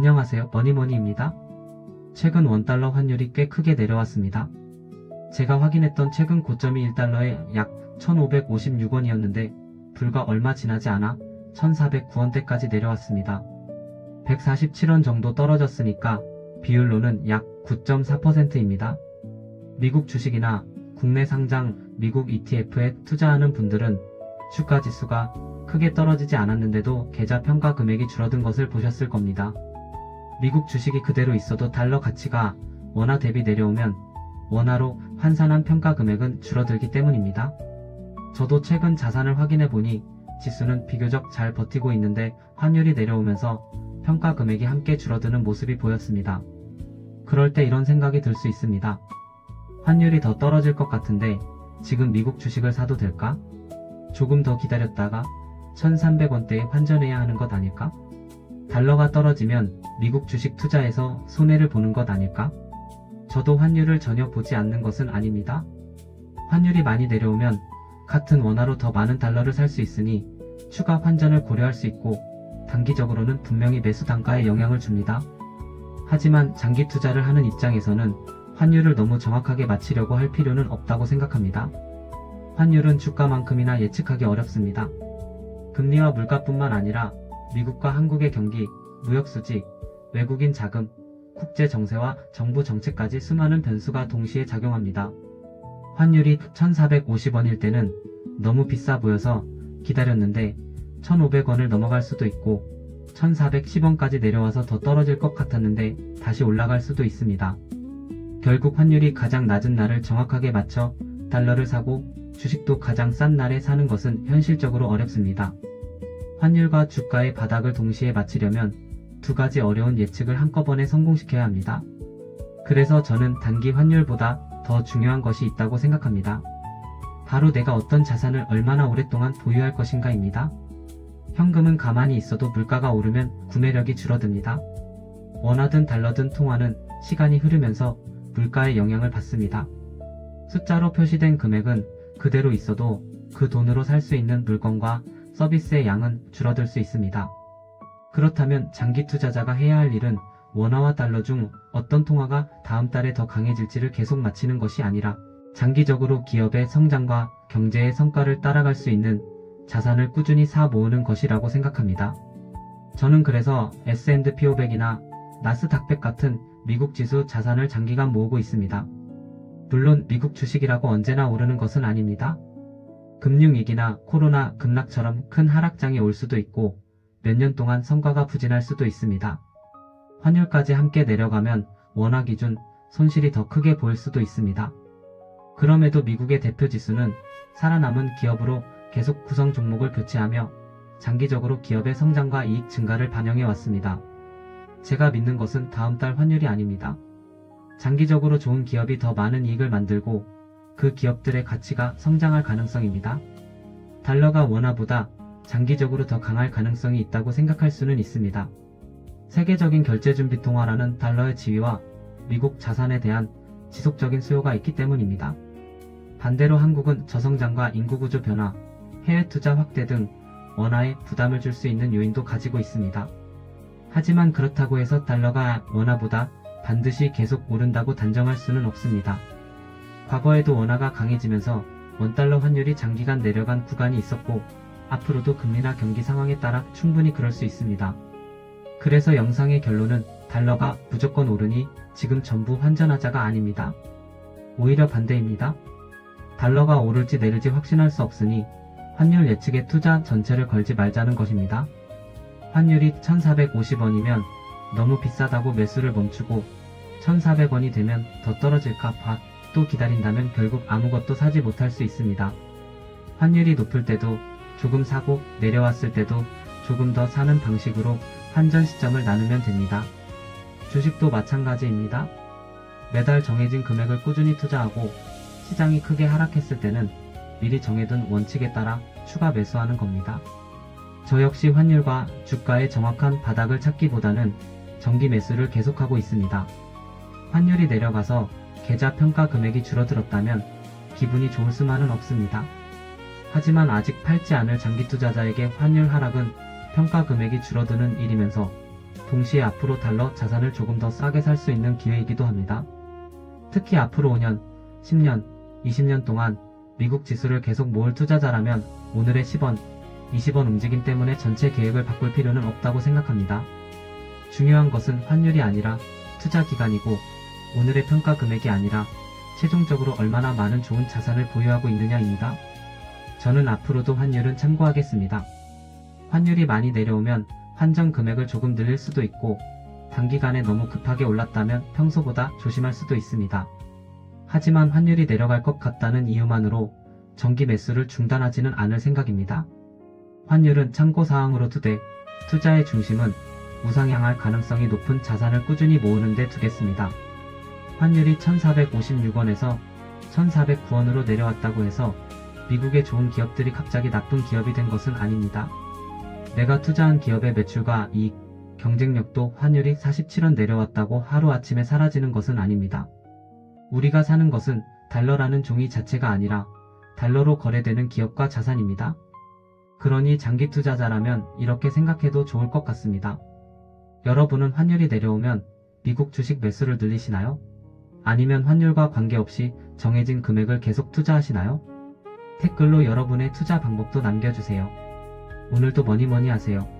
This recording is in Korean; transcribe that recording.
안녕하세요, 머니머니입니다. 최근 원달러 환율이 꽤 크게 내려왔습니다. 제가 확인했던 최근 고점이 1달러에 약 1556원이었는데 불과 얼마 지나지 않아 1409원대까지 내려왔습니다. 147원 정도 떨어졌으니까 비율로는 약 9.4%입니다. 미국 주식이나 국내 상장 미국 ETF에 투자하는 분들은 주가 지수가 크게 떨어지지 않았는데도 계좌 평가 금액이 줄어든 것을 보셨을 겁니다. 미국 주식이 그대로 있어도 달러 가치가 원화 대비 내려오면 원화로 환산한 평가 금액은 줄어들기 때문입니다. 저도 최근 자산을 확인해 보니 지수는 비교적 잘 버티고 있는데 환율이 내려오면서 평가 금액이 함께 줄어드는 모습이 보였습니다. 그럴 때 이런 생각이 들 수 있습니다. 환율이 더 떨어질 것 같은데 지금 미국 주식을 사도 될까? 조금 더 기다렸다가 1300원대에 환전해야 하는 것 아닐까? 달러가 떨어지면 미국 주식 투자에서 손해를 보는 것 아닐까? 저도 환율을 전혀 보지 않는 것은 아닙니다. 환율이 많이 내려오면 같은 원화로 더 많은 달러를 살 수 있으니 추가 환전을 고려할 수 있고 단기적으로는 분명히 매수 단가에 영향을 줍니다. 하지만 장기 투자를 하는 입장에서는 환율을 너무 정확하게 맞추려고 할 필요는 없다고 생각합니다. 환율은 주가만큼이나 예측하기 어렵습니다. 금리와 물가뿐만 아니라 미국과 한국의 경기, 무역수지, 외국인 자금, 국제 정세와 정부 정책까지 수많은 변수가 동시에 작용합니다. 환율이 1450원일 때는 너무 비싸 보여서 기다렸는데 1500원을 넘어갈 수도 있고 1410원까지 내려와서 더 떨어질 것 같았는데 다시 올라갈 수도 있습니다. 결국 환율이 가장 낮은 날을 정확하게 맞춰 달러를 사고 주식도 가장 싼 날에 사는 것은 현실적으로 어렵습니다. 환율과 주가의 바닥을 동시에 맞추려면 두 가지 어려운 예측을 한꺼번에 성공시켜야 합니다. 그래서 저는 단기 환율보다 더 중요한 것이 있다고 생각합니다. 바로 내가 어떤 자산을 얼마나 오랫동안 보유할 것인가입니다. 현금은 가만히 있어도 물가가 오르면 구매력이 줄어듭니다. 원화든 달러든 통화는 시간이 흐르면서 물가의 영향을 받습니다. 숫자로 표시된 금액은 그대로 있어도 그 돈으로 살 수 있는 물건과 서비스의 양은 줄어들 수 있습니다. 그렇다면 장기 투자자가 해야 할 일은 원화와 달러 중 어떤 통화가 다음 달에 더 강해질지를 계속 맞히는 것이 아니라 장기적으로 기업의 성장과 경제의 성과를 따라갈 수 있는 자산을 꾸준히 사 모으는 것이라고 생각합니다. 저는 그래서 S&P 500이나 나스닥 100 같은 미국 지수 자산을 장기간 모으고 있습니다. 물론 미국 주식이라고 언제나 오르는 것은 아닙니다. 금융위기나 코로나 급락처럼 큰 하락장이 올 수도 있고 몇 년 동안 성과가 부진할 수도 있습니다. 환율까지 함께 내려가면 원화 기준 손실이 더 크게 보일 수도 있습니다. 그럼에도 미국의 대표 지수는 살아남은 기업으로 계속 구성 종목을 교체하며 장기적으로 기업의 성장과 이익 증가를 반영해 왔습니다. 제가 믿는 것은 다음 달 환율이 아닙니다. 장기적으로 좋은 기업이 더 많은 이익을 만들고 그 기업들의 가치가 성장할 가능성입니다. 달러가 원화보다 장기적으로 더 강할 가능성이 있다고 생각할 수는 있습니다. 세계적인 결제준비통화라는 달러의 지위와 미국 자산에 대한 지속적인 수요가 있기 때문입니다. 반대로 한국은 저성장과 인구구조 변화, 해외 투자 확대 등 원화에 부담을 줄 수 있는 요인도 가지고 있습니다. 하지만 그렇다고 해서 달러가 원화보다 반드시 계속 오른다고 단정할 수는 없습니다. 과거에도 원화가 강해지면서 원달러 환율이 장기간 내려간 구간이 있었고 앞으로도 금리나 경기 상황에 따라 충분히 그럴 수 있습니다. 그래서 영상의 결론은 달러가 무조건 오르니 지금 전부 환전하자가 아닙니다. 오히려 반대입니다. 달러가 오를지 내릴지 확신할 수 없으니 환율 예측에 투자 전체를 걸지 말자는 것입니다. 환율이 1450원이면 너무 비싸다고 매수를 멈추고 1400원이 되면 더 떨어질까 봐 또 기다린다면 결국 아무것도 사지 못할 수 있습니다. 환율이 높을 때도 조금 사고 내려왔을 때도 조금 더 사는 방식으로 환전 시점을 나누면 됩니다. 주식도 마찬가지입니다. 매달 정해진 금액을 꾸준히 투자하고 시장이 크게 하락했을 때는 미리 정해둔 원칙에 따라 추가 매수하는 겁니다. 저 역시 환율과 주가의 정확한 바닥을 찾기보다는 정기 매수를 계속하고 있습니다. 환율이 내려가서 계좌 평가 금액이 줄어들었다면 기분이 좋을 수만은 없습니다. 하지만 아직 팔지 않을 장기 투자자에게 환율 하락은 평가 금액이 줄어드는 일이면서 동시에 앞으로 달러 자산을 조금 더 싸게 살 수 있는 기회이기도 합니다. 특히 앞으로 5년, 10년, 20년 동안 미국 지수를 계속 모을 투자자라면 오늘의 10원, 20원 움직임 때문에 전체 계획을 바꿀 필요는 없다고 생각합니다. 중요한 것은 환율이 아니라 투자 기간이고 오늘의 평가 금액이 아니라 최종적으로 얼마나 많은 좋은 자산을 보유하고 있느냐입니다. 저는 앞으로도 환율은 참고하겠습니다. 환율이 많이 내려오면 환전 금액을 조금 늘릴 수도 있고 단기간에 너무 급하게 올랐다면 평소보다 조심할 수도 있습니다. 하지만 환율이 내려갈 것 같다는 이유만으로 정기 매수를 중단하지는 않을 생각입니다. 환율은 참고사항으로 두되 투자의 중심은 우상향할 가능성이 높은 자산을 꾸준히 모으는 데 두겠습니다. 환율이 1456원에서 1409원으로 내려왔다고 해서 미국의 좋은 기업들이 갑자기 나쁜 기업이 된 것은 아닙니다. 내가 투자한 기업의 매출과 이익, 경쟁력도 환율이 47원 내려왔다고 하루아침에 사라지는 것은 아닙니다. 우리가 사는 것은 달러라는 종이 자체가 아니라 달러로 거래되는 기업과 자산입니다. 그러니 장기 투자자라면 이렇게 생각해도 좋을 것 같습니다. 여러분은 환율이 내려오면 미국 주식 매수를 늘리시나요? 아니면 환율과 관계없이 정해진 금액을 계속 투자하시나요? 댓글로 여러분의 투자 방법도 남겨주세요. 오늘도 뭐니뭐니 하세요.